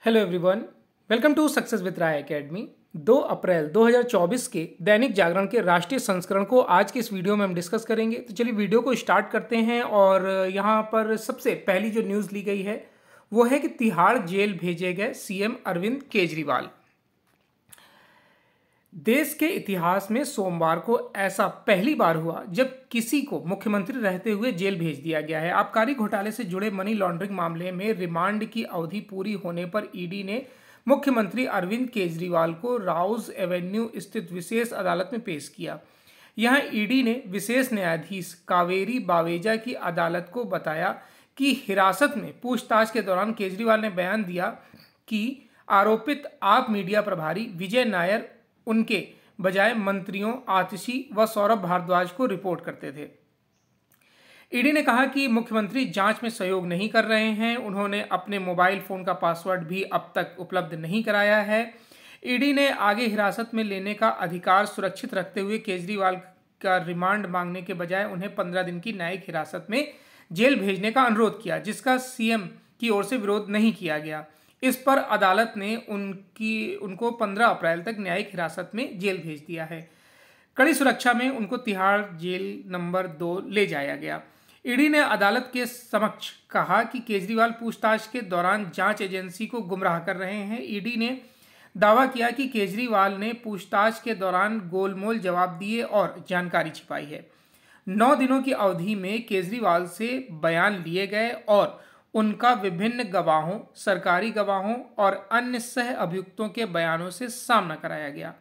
Hello everyone, welcome to success with Rai academy. 2 April 2024 के दैनिक जागरण के राष्ट्रीय संस्करण को आज के इस वीडियो में हम डिस्कस करेंगे। तो चलिए वीडियो को स्टार्ट करते हैं। और यहाँ पर सबसे पहली जो न्यूज़ ली गई है वो है कि तिहाड़ जेल भेजे गए सीएम अरविंद केजरीवाल। देश के इतिहास में सोमवार को ऐसा पहली बार हुआ जब किसी को मुख्यमंत्री रहते हुए जेल भेज दिया गया है। आबकारी घोटाले से जुड़े मनी लॉन्ड्रिंग मामले में रिमांड की अवधि पूरी होने पर ईडी ने मुख्यमंत्री अरविंद केजरीवाल को राउज एवेन्यू स्थित विशेष अदालत में पेश किया। यहां ईडी ने विशेष न्यायाधीश कावेरी बावेजा की अदालत को बताया कि हिरासत में पूछताछ के दौरान केजरीवाल ने बयान दिया कि आरोपित आप मीडिया प्रभारी विजय नायर उनके बजाय मंत्रियों आतिशी व सौरभ भारद्वाज को रिपोर्ट करते थे। ईडी ने कहा कि मुख्यमंत्री जांच में सहयोग नहीं कर रहे हैं। उन्होंने अपने मोबाइल फोन का पासवर्ड भी अब तक उपलब्ध नहीं कराया है। ईडी ने आगे हिरासत में लेने का अधिकार सुरक्षित रखते हुए केजरीवाल का रिमांड मांगने के बजाय उन्हें 15 दिन की न्यायिक हिरासत में जेल भेजने का अनुरोध किया, जिसका सीएम की ओर से विरोध नहीं किया गया। इस पर अदालत ने उनको 15 अप्रैल तक न्यायिक हिरासत में जेल भेज दिया है। कड़ी सुरक्षा में उनको तिहाड़ जेल नंबर 2 ले जाया गया। ईडी ने अदालत के समक्ष कहा कि केजरीवाल पूछताछ के दौरान जांच एजेंसी को गुमराह कर रहे हैं। ईडी ने दावा किया कि केजरीवाल ने पूछताछ के दौरान गोलमोल जवाब दिए और जानकारी छिपाई है। 9 दिनों की अवधि में केजरीवाल से बयान लिए गए और उनका विभिन्न गवाहों, सरकारी गवाहों और अन्य सह अभियुक्तों के बयानों से सामना कराया गया।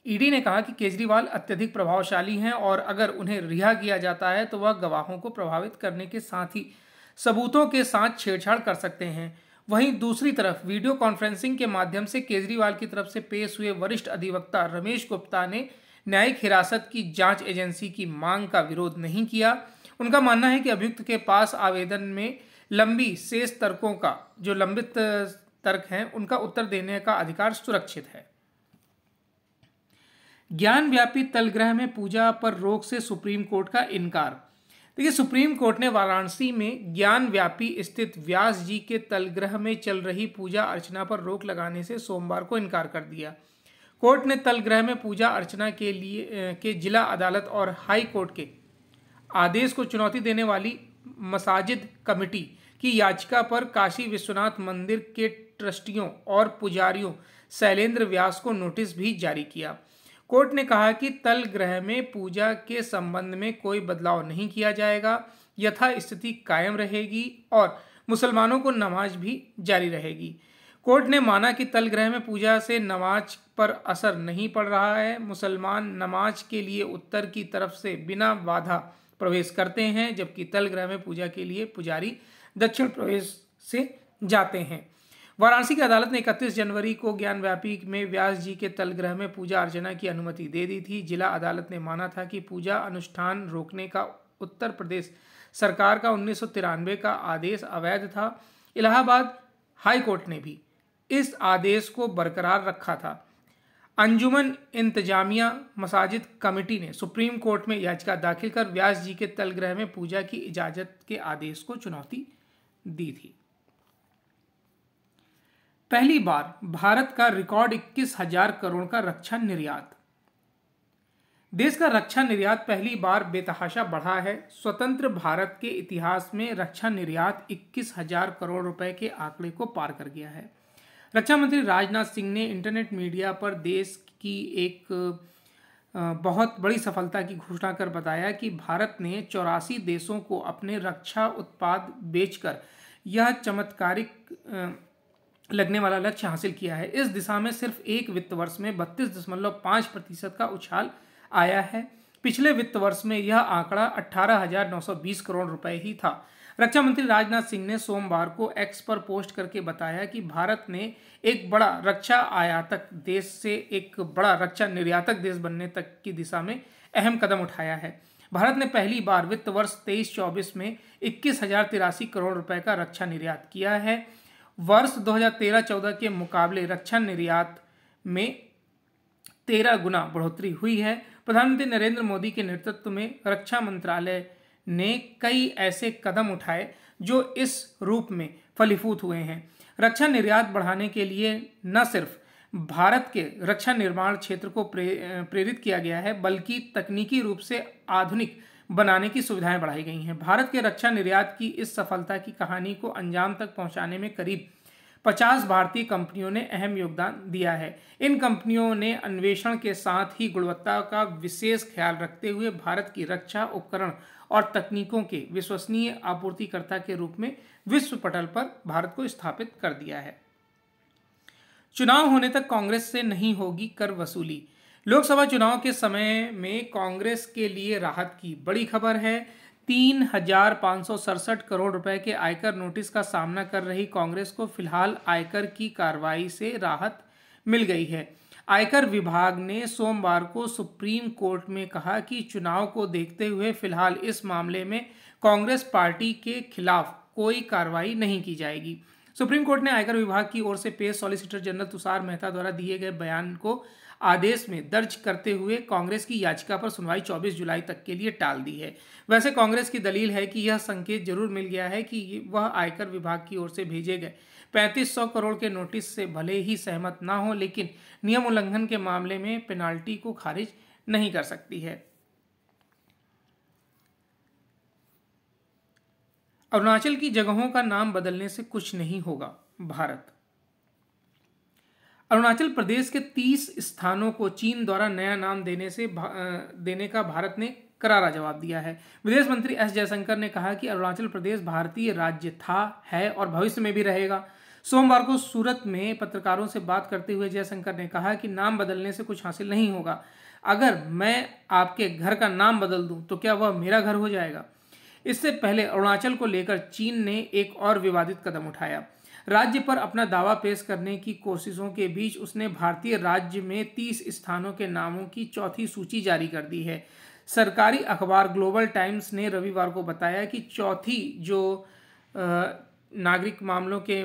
ईडी ने कहा कि केजरीवाल अत्यधिक प्रभावशाली हैं और अगर उन्हें रिहा किया जाता है तो वह गवाहों को प्रभावित करने के साथ ही सबूतों के साथ छेड़छाड़ कर सकते हैं। वहीं दूसरी तरफ वीडियो कॉन्फ्रेंसिंग के माध्यम से केजरीवाल की तरफ से पेश हुए वरिष्ठ अधिवक्ता रमेश गुप्ता ने न्यायिक हिरासत की जांच एजेंसी की मांग का विरोध नहीं किया। उनका मानना है कि अभियुक्त के पास आवेदन में लंबित तर्क हैं, उनका उत्तर देने का अधिकार सुरक्षित है। ज्ञान व्यापी तलगृह में पूजा पर रोक से सुप्रीम कोर्ट का इनकार। देखिए, सुप्रीम कोर्ट ने वाराणसी में ज्ञान व्यापी स्थित व्यास जी के तलगृह में चल रही पूजा अर्चना पर रोक लगाने से सोमवार को इनकार कर दिया। कोर्ट ने तलगृह में पूजा अर्चना के जिला अदालत और हाई कोर्ट के आदेश को चुनौती देने वाली मसाजिद कमेटी की याचिका पर काशी विश्वनाथ मंदिर के ट्रस्टियों और पुजारियों शैलेंद्र व्यास को नोटिस भी जारी किया। कोर्ट ने कहा कि तलगृह में पूजा के संबंध में कोई बदलाव नहीं किया जाएगा, यथास्थिति कायम रहेगी और मुसलमानों को नमाज भी जारी रहेगी। कोर्ट ने माना कि तलगृह में पूजा से नमाज पर असर नहीं पड़ रहा है। मुसलमान नमाज के लिए उत्तर की तरफ से बिना बाधा प्रवेश करते हैं, जबकि तलगृह में पूजा के लिए पुजारी दक्षिण प्रवेश से जाते हैं। वाराणसी की अदालत ने 31 जनवरी को ज्ञानव्यापी में व्यास जी के तलगृह में पूजा अर्चना की अनुमति दे दी थी। जिला अदालत ने माना था कि पूजा अनुष्ठान रोकने का उत्तर प्रदेश सरकार का 1993 का आदेश अवैध था। इलाहाबाद हाई कोर्ट ने भी इस आदेश को बरकरार रखा था। अंजुमन इंतजामिया मसाजिद कमेटी ने सुप्रीम कोर्ट में याचिका दाखिल कर व्यास जी के तलगृह में पूजा की इजाजत के आदेश को चुनौती दी थी। पहली बार भारत का रिकॉर्ड 21,000 करोड़ का रक्षा निर्यात। देश का रक्षा निर्यात पहली बार बेतहाशा बढ़ा है। स्वतंत्र भारत के इतिहास में रक्षा निर्यात 21,000 करोड़ रुपए के आंकड़े को पार कर गया है। रक्षा मंत्री राजनाथ सिंह ने इंटरनेट मीडिया पर देश की एक बहुत बड़ी सफलता की घोषणा कर बताया कि भारत ने 84 देशों को अपने रक्षा उत्पाद बेचकर यह चमत्कारिक लगने वाला लक्ष्य हासिल किया है। इस दिशा में सिर्फ एक वित्त वर्ष में 32.5% का उछाल आया है। पिछले वित्त वर्ष में यह आंकड़ा 18,920 करोड़ रुपए ही था। रक्षा मंत्री राजनाथ सिंह ने सोमवार को एक्स पर पोस्ट करके बताया कि भारत ने एक बड़ा रक्षा आयातक देश से एक बड़ा रक्षा निर्यातक देश बनने तक की दिशा में अहम कदम उठाया है। भारत ने पहली बार वित्त वर्ष 23-24 में 21,083 करोड़ रुपए का रक्षा निर्यात किया है। वर्ष 2013-14 के मुकाबले रक्षा निर्यात में 13 गुना बढ़ोतरी हुई है। प्रधानमंत्री नरेंद्र मोदी के नेतृत्व में रक्षा मंत्रालय ने कई ऐसे कदम उठाए जो इस रूप में फलीभूत हुए हैं। रक्षा निर्यात बढ़ाने के लिए न सिर्फ भारत के रक्षा निर्माण क्षेत्र को प्रेरित किया गया है, बल्कि तकनीकी रूप से आधुनिक बनाने की सुविधाएं बढ़ाई गई हैं। भारत के रक्षा निर्यात की इस सफलता की कहानी को अंजाम तक पहुंचाने में करीब 50 भारतीय कंपनियों ने अहम योगदान दिया है। इन कंपनियों ने अन्वेषण के साथ ही गुणवत्ता का विशेष ख्याल रखते हुए भारत की रक्षा उपकरण और तकनीकों के विश्वसनीय आपूर्तिकर्ता के रूप में विश्व पटल पर भारत को स्थापित कर दिया है। चुनाव होने तक कांग्रेस से नहीं होगी कर वसूली। लोकसभा चुनाव के समय में कांग्रेस के लिए राहत की बड़ी खबर है। 3,567 करोड़ रुपए के आयकर नोटिस का सामना कर रही कांग्रेस को फिलहाल आयकर की कार्रवाई से राहत मिल गई है। आयकर विभाग ने सोमवार को सुप्रीम कोर्ट में कहा कि चुनाव को देखते हुए फिलहाल इस मामले में कांग्रेस पार्टी के खिलाफ कोई कार्रवाई नहीं की जाएगी। सुप्रीम कोर्ट ने आयकर विभाग की ओर से पेश सॉलिसिटर जनरल तुषार मेहता द्वारा दिए गए बयान को आदेश में दर्ज करते हुए कांग्रेस की याचिका पर सुनवाई 24 जुलाई तक के लिए टाल दी है। वैसे कांग्रेस की दलील है कि यह संकेत जरूर मिल गया है कि वह आयकर विभाग की ओर से भेजे गए 3500 करोड़ के नोटिस से भले ही सहमत ना हो, लेकिन नियम उल्लंघन के मामले में पेनाल्टी को खारिज नहीं कर सकती है। अरुणाचल की जगहों का नाम बदलने से कुछ नहीं होगा। भारत अरुणाचल प्रदेश के 30 स्थानों को चीन द्वारा नया नाम देने का भारत ने करारा जवाब दिया है। विदेश मंत्री एस जयशंकर ने कहा कि अरुणाचल प्रदेश भारतीय राज्य था, है और भविष्य में भी रहेगा। सोमवार को सूरत में पत्रकारों से बात करते हुए जयशंकर ने कहा कि नाम बदलने से कुछ हासिल नहीं होगा। अगर मैं आपके घर का नाम बदल दूं तो क्या वह मेरा घर हो जाएगा? इससे पहले अरुणाचल को लेकर चीन ने एक और विवादित कदम उठाया। राज्य पर अपना दावा पेश करने की कोशिशों के बीच उसने भारतीय राज्य में 30 स्थानों के नामों की चौथी सूची जारी कर दी है। सरकारी अखबार ग्लोबल टाइम्स ने रविवार को बताया कि चौथी जो नागरिक मामलों के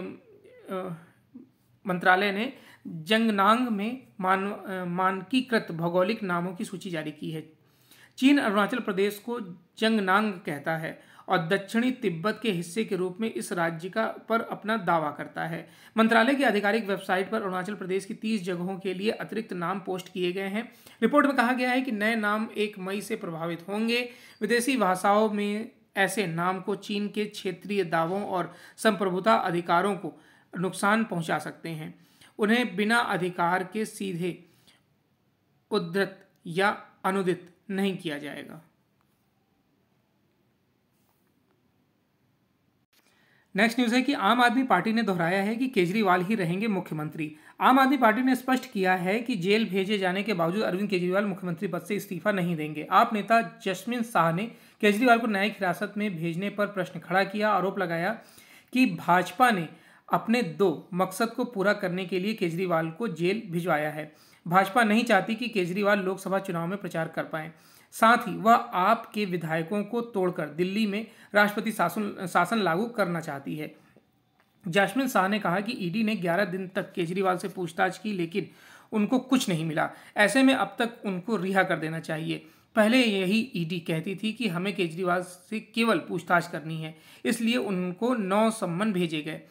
मंत्रालय ने जंगनांग में मानकीकृत भौगोलिक नामों की सूची जारी की है। चीन अरुणाचल प्रदेश को जंगनांग कहता है और दक्षिणी तिब्बत के हिस्से के रूप में इस राज्य पर अपना दावा करता है। मंत्रालय की आधिकारिक वेबसाइट पर अरुणाचल प्रदेश की 30 जगहों के लिए अतिरिक्त नाम पोस्ट किए गए हैं। रिपोर्ट में कहा गया है कि नए नाम 1 मई से प्रभावित होंगे। विदेशी भाषाओं में ऐसे नाम को चीन के क्षेत्रीय दावों और संप्रभुता अधिकारों को नुकसान पहुंचा सकते हैं। उन्हें बिना अधिकार के सीधे उद्धृत या अनुदित नहीं किया जाएगा। नेक्स्ट न्यूज है कि आम आदमी पार्टी ने दोहराया है कि केजरीवाल ही रहेंगे मुख्यमंत्री। आम आदमी पार्टी ने स्पष्ट किया है कि जेल भेजे जाने के बावजूद अरविंद केजरीवाल मुख्यमंत्री पद से इस्तीफा नहीं देंगे। आप नेता जस्मिन शाह ने केजरीवाल को न्यायिक हिरासत में भेजने पर प्रश्न खड़ा किया। आरोप लगाया कि भाजपा ने अपने 2 मकसद को पूरा करने के लिए केजरीवाल को जेल भिजवाया है। भाजपा नहीं चाहती कि केजरीवाल लोकसभा चुनाव में प्रचार कर पाएं। साथ ही वह आप के विधायकों को तोड़कर दिल्ली में राष्ट्रपति शासन लागू करना चाहती है। जैस्मिन शाह ने कहा कि ईडी ने 11 दिन तक केजरीवाल से पूछताछ की, लेकिन उनको कुछ नहीं मिला। ऐसे में अब तक उनको रिहा कर देना चाहिए। पहले यही ईडी कहती थी कि हमें केजरीवाल से केवल पूछताछ करनी है, इसलिए उनको 9 सम्मन भेजे गए।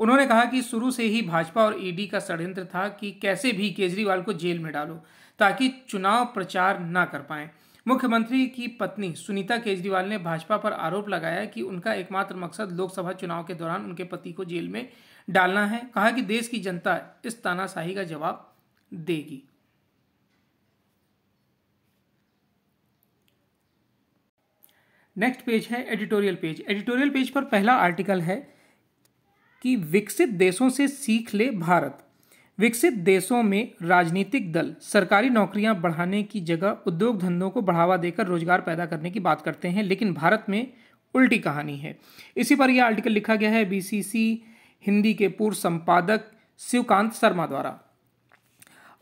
उन्होंने कहा कि शुरू से ही भाजपा और ईडी का षड्यंत्र था कि कैसे भी केजरीवाल को जेल में डालो ताकि चुनाव प्रचार न कर पाएं। मुख्यमंत्री की पत्नी सुनीता केजरीवाल ने भाजपा पर आरोप लगाया कि उनका एकमात्र मकसद लोकसभा चुनाव के दौरान उनके पति को जेल में डालना है। कहा कि देश की जनता इस तानाशाही का जवाब देगी। नेक्स्ट पेज है एडिटोरियल पेज। एडिटोरियल पेज पर पहला आर्टिकल है कि विकसित देशों से सीख ले भारत। विकसित देशों में राजनीतिक दल सरकारी नौकरियां बढ़ाने की जगह उद्योग धंधों को बढ़ावा देकर रोजगार पैदा करने की बात करते हैं, लेकिन भारत में उल्टी कहानी है। इसी पर यह आर्टिकल लिखा गया है बीसीसी हिंदी के पूर्व संपादक शिवकांत शर्मा द्वारा।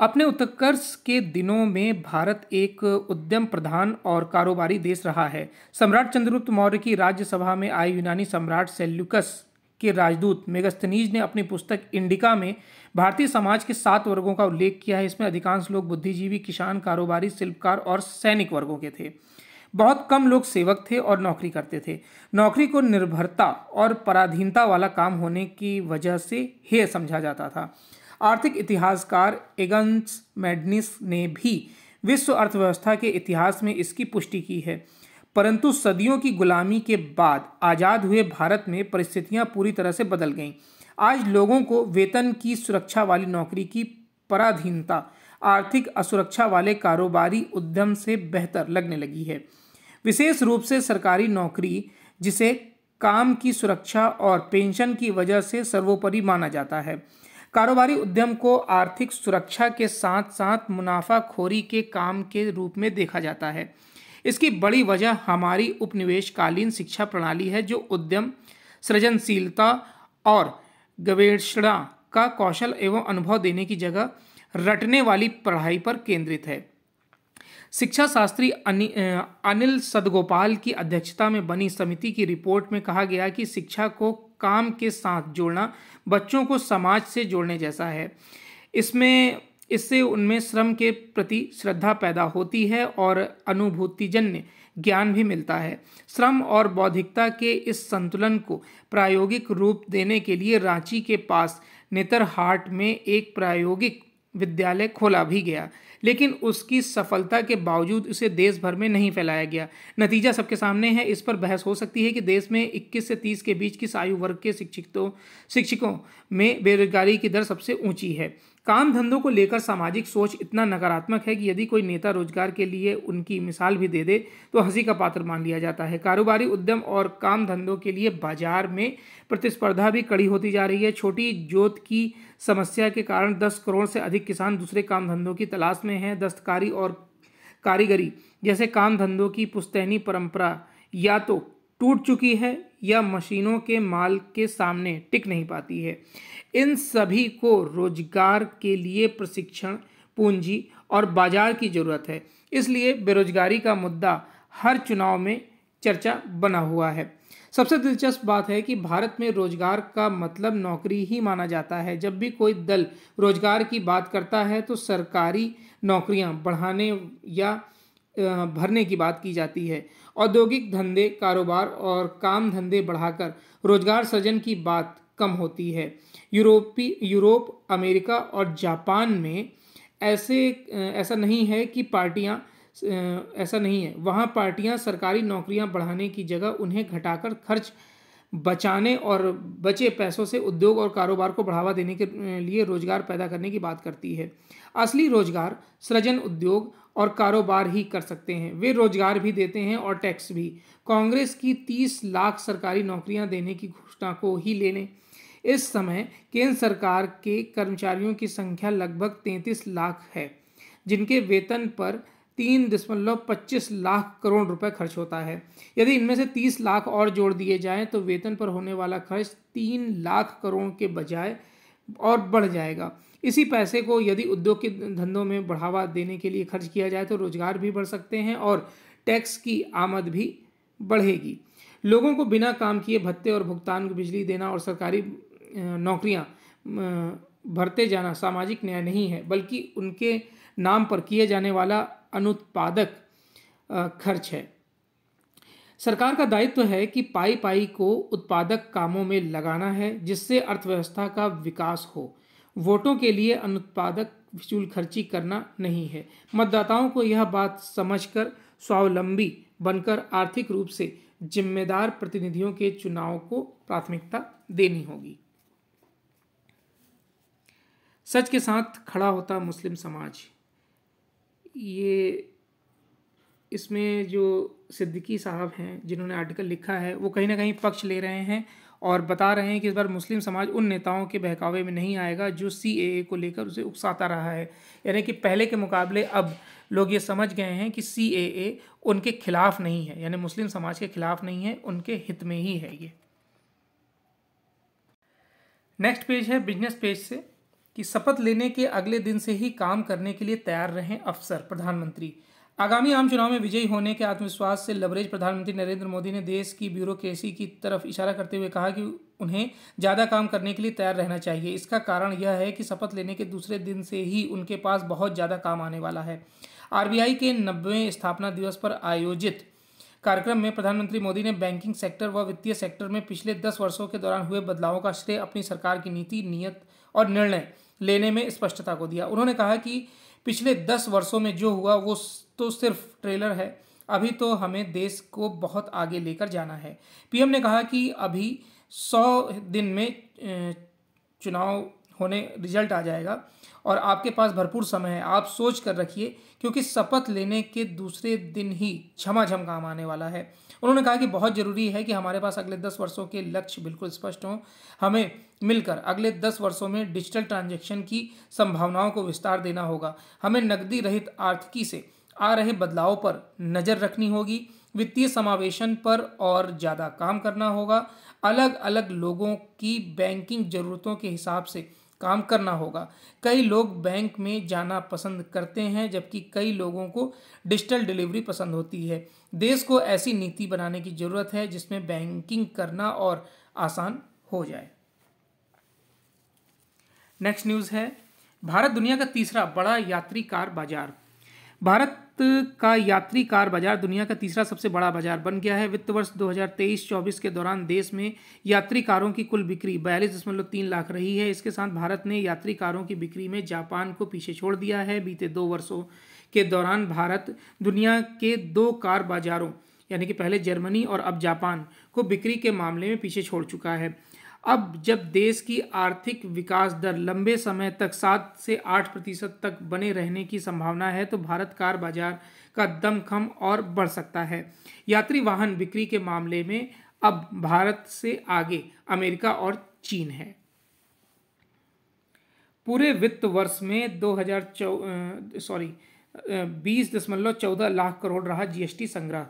अपने उत्कर्ष के दिनों में भारत एक उद्यम प्रधान और कारोबारी देश रहा है। सम्राट चंद्रगुप्त मौर्य की राज्यसभा में आए यूनानी सम्राट सेल्यूकस के राजदूत मेगस्थनीज ने अपनी पुस्तक इंडिका में भारतीय समाज के 7 वर्गों का उल्लेख किया है। इसमें अधिकांश लोग बुद्धिजीवी, किसान, कारोबारी, शिल्पकार और सैनिक वर्गों के थे। बहुत कम लोग सेवक थे और नौकरी करते थे। नौकरी को निर्भरता और पराधीनता वाला काम होने की वजह से हेय समझा जाता था। आर्थिक इतिहासकार एगन्स मैडनिस ने भी विश्व अर्थव्यवस्था के इतिहास में इसकी पुष्टि की है। परंतु सदियों की गुलामी के बाद आज़ाद हुए भारत में परिस्थितियां पूरी तरह से बदल गईं। आज लोगों को वेतन की सुरक्षा वाली नौकरी की पराधीनता आर्थिक असुरक्षा वाले कारोबारी उद्यम से बेहतर लगने लगी है। विशेष रूप से सरकारी नौकरी, जिसे काम की सुरक्षा और पेंशन की वजह से सर्वोपरि माना जाता है, कारोबारी उद्यम को आर्थिक सुरक्षा के साथ साथ मुनाफाखोरी के काम के रूप में देखा जाता है। इसकी बड़ी वजह हमारी उपनिवेशकालीन शिक्षा प्रणाली है, जो उद्यम, सृजनशीलता और गवेषणा का कौशल एवं अनुभव देने की जगह रटने वाली पढ़ाई पर केंद्रित है। शिक्षा शास्त्री अनिल सदगोपाल की अध्यक्षता में बनी समिति की रिपोर्ट में कहा गया कि शिक्षा को काम के साथ जोड़ना बच्चों को समाज से जोड़ने जैसा है। इससे उनमें श्रम के प्रति श्रद्धा पैदा होती है और अनुभूतिजन्य ज्ञान भी मिलता है। श्रम और बौद्धिकता के इस संतुलन को प्रायोगिक रूप देने के लिए रांची के पास नेतरहाट में एक प्रायोगिक विद्यालय खोला भी गया, लेकिन उसकी सफलता के बावजूद उसे देश भर में नहीं फैलाया गया। नतीजा सबके सामने है। इस पर बहस हो सकती है कि देश में 21 से 30 के बीच किस आयु वर्ग के शिक्षकों में बेरोजगारी की दर सबसे ऊंची है। काम धंधों को लेकर सामाजिक सोच इतना नकारात्मक है कि यदि कोई नेता रोजगार के लिए उनकी मिसाल भी दे दे तो हंसी का पात्र मान लिया जाता है। कारोबारी उद्यम और काम धंधों के लिए बाजार में प्रतिस्पर्धा भी कड़ी होती जा रही है। छोटी जोत की समस्या के कारण 10 करोड़ से अधिक किसान दूसरे काम धंधों की तलाश में हैं। दस्तकारी और कारीगरी जैसे काम धंधों की पुश्तैनी परंपरा या तो टूट चुकी है या मशीनों के माल के सामने टिक नहीं पाती है। इन सभी को रोजगार के लिए प्रशिक्षण, पूंजी और बाजार की जरूरत है। इसलिए बेरोजगारी का मुद्दा हर चुनाव में चर्चा बना हुआ है। सबसे दिलचस्प बात है कि भारत में रोजगार का मतलब नौकरी ही माना जाता है। जब भी कोई दल रोजगार की बात करता है तो सरकारी नौकरियां बढ़ाने या भरने की बात की जाती है। औद्योगिक धंधे, कारोबार और काम धंधे बढ़ाकर रोजगार सृजन की बात कम होती है। यूरोप, अमेरिका और जापान में ऐसा नहीं है कि पार्टियां ऐसा नहीं है। वहाँ पार्टियां सरकारी नौकरियां बढ़ाने की जगह उन्हें घटाकर खर्च बचाने और बचे पैसों से उद्योग और कारोबार को बढ़ावा देने के लिए रोजगार पैदा करने की बात करती है। असली रोजगार सृजन उद्योग और कारोबार ही कर सकते हैं। वे रोजगार भी देते हैं और टैक्स भी। कांग्रेस की 30 लाख सरकारी नौकरियां देने की घोषणा को ही ले लें। इस समय केंद्र सरकार के कर्मचारियों की संख्या लगभग 33 लाख है, जिनके वेतन पर 3.25 लाख करोड़ रुपए खर्च होता है। यदि इनमें से 30 लाख और जोड़ दिए जाएं तो वेतन पर होने वाला खर्च 3 लाख करोड़ के बजाय और बढ़ जाएगा। इसी पैसे को यदि उद्योग के धंधों में बढ़ावा देने के लिए खर्च किया जाए तो रोजगार भी बढ़ सकते हैं और टैक्स की आमद भी बढ़ेगी। लोगों को बिना काम किए भत्ते और भुगतान बिजली देना और सरकारी नौकरियां भरते जाना सामाजिक न्याय नहीं है, बल्कि उनके नाम पर किए जाने वाला अनुत्पादक खर्च है। सरकार का दायित्व है कि पाई पाई को उत्पादक कामों में लगाना है, जिससे अर्थव्यवस्था का विकास हो। वोटों के लिए अनुत्पादक फिजूल खर्ची करना नहीं है। मतदाताओं को यह बात समझकर स्वावलंबी बनकर आर्थिक रूप से जिम्मेदार प्रतिनिधियों के चुनाव को प्राथमिकता देनी होगी। सच के साथ खड़ा होता मुस्लिम समाज। ये इसमें जो सिद्दीकी साहब हैं जिन्होंने आर्टिकल लिखा है वो कहीं ना कहीं पक्ष ले रहे हैं और बता रहे हैं कि इस बार मुस्लिम समाज उन नेताओं के बहकावे में नहीं आएगा जो CAA को लेकर उसे उकसाता रहा है। यानी कि पहले के मुकाबले अब लोग ये समझ गए हैं कि CAA उनके खिलाफ नहीं है, यानी मुस्लिम समाज के खिलाफ नहीं है, उनके हित में ही है ये। नेक्स्ट पेज है बिजनेस पेज से कि शपथ लेने के अगले दिन से ही काम करने के लिए तैयार रहें अफसर। प्रधानमंत्री आगामी आम चुनाव में विजयी होने के आत्मविश्वास से लबरेज प्रधानमंत्री नरेंद्र मोदी ने देश की ब्यूरोक्रेसी की तरफ इशारा करते हुए कहा कि उन्हें ज़्यादा काम करने के लिए तैयार रहना चाहिए। इसका कारण यह है कि शपथ लेने के दूसरे दिन से ही उनके पास बहुत ज़्यादा काम आने वाला है। RBI के 90वें स्थापना दिवस पर आयोजित कार्यक्रम में प्रधानमंत्री मोदी ने बैंकिंग सेक्टर व वित्तीय सेक्टर में पिछले 10 वर्षों के दौरान हुए बदलावों का श्रेय अपनी सरकार की नीति, नीयत और निर्णय लेने में स्पष्टता को दिया। उन्होंने कहा कि पिछले 10 वर्षों में जो हुआ वो तो सिर्फ ट्रेलर है, अभी तो हमें देश को बहुत आगे लेकर जाना है। पीएम ने कहा कि अभी 100 दिन में चुनाव होने रिजल्ट आ जाएगा और आपके पास भरपूर समय है। आप सोच कर रखिए, क्योंकि शपथ लेने के दूसरे दिन ही झमाझम काम आने वाला है। उन्होंने कहा कि बहुत जरूरी है कि हमारे पास अगले 10 वर्षों के लक्ष्य बिल्कुल स्पष्ट हों। हमें मिलकर अगले 10 वर्षों में डिजिटल ट्रांजैक्शन की संभावनाओं को विस्तार देना होगा। हमें नकदी रहित आर्थिकी से आ रहे बदलाव पर नज़र रखनी होगी, वित्तीय समावेशन पर और ज़्यादा काम करना होगा, अलग अलग लोगों की बैंकिंग ज़रूरतों के हिसाब से काम करना होगा। कई लोग बैंक में जाना पसंद करते हैं, जबकि कई लोगों को डिजिटल डिलीवरी पसंद होती है। देश को ऐसी नीति बनाने की ज़रूरत है जिसमें बैंकिंग करना और आसान हो जाए। नेक्स्ट न्यूज़ है, भारत दुनिया का तीसरा बड़ा यात्री कार बाजार। भारत का यात्री कार बाजार दुनिया का तीसरा सबसे बड़ा बाजार बन गया है। वित्त वर्ष 2023-24 के दौरान देश में यात्री कारों की कुल बिक्री 42.3 लाख रही है। इसके साथ भारत ने यात्री कारों की बिक्री में जापान को पीछे छोड़ दिया है। बीते 2 वर्षों के दौरान भारत दुनिया के 2 कार बाजारों यानी कि पहले जर्मनी और अब जापान को बिक्री के मामले में पीछे छोड़ चुका है। अब जब देश की आर्थिक विकास दर लंबे समय तक 7 से 8% तक बने रहने की संभावना है, तो भारत कार बाजार का दमखम और बढ़ सकता है। यात्री वाहन बिक्री के मामले में अब भारत से आगे अमेरिका और चीन है। पूरे वित्त वर्ष में 20.14 लाख करोड़ रहा जीएसटी संग्रह।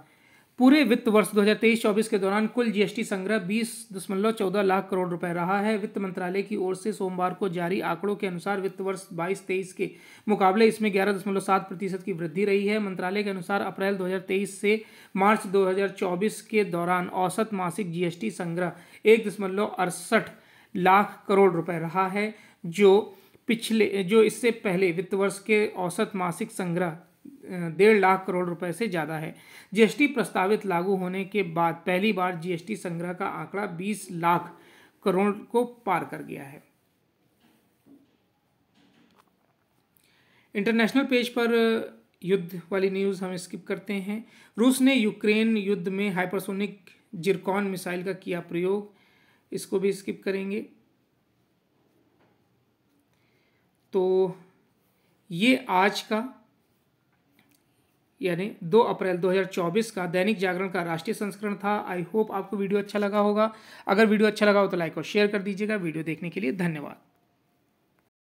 पूरे वित्त वर्ष 2023-24 के दौरान कुल जीएसटी संग्रह 20.14 लाख करोड़ रुपए रहा है। वित्त मंत्रालय की ओर से सोमवार को जारी आंकड़ों के अनुसार वित्त वर्ष 22-23 के मुकाबले इसमें 11.7% की वृद्धि रही है। मंत्रालय के अनुसार अप्रैल 2023 से मार्च 2024 के दौरान औसत मासिक जीएसटी संग्रह 1.68 लाख करोड़ रुपए रहा है, जो इससे पहले वित्त वर्ष के औसत मासिक संग्रह 1.5 लाख करोड़ रुपए से ज़्यादा है। जीएसटी प्रस्तावित लागू होने के बाद पहली बार जीएसटी संग्रह का आंकड़ा 20 लाख करोड़ को पार कर गया है। इंटरनेशनल पेज पर युद्ध वाली न्यूज़ हम स्किप करते हैं। रूस ने यूक्रेन युद्ध में हाइपरसोनिक जिरकॉन मिसाइल का किया प्रयोग, इसको भी स्किप करेंगे। तो ये आज का यानी 2 अप्रैल 2024 का दैनिक जागरण का राष्ट्रीय संस्करण था। आई होप आपको वीडियो अच्छा लगा होगा। अगर वीडियो अच्छा लगा हो तो लाइक और शेयर कर दीजिएगा। वीडियो देखने के लिए धन्यवाद।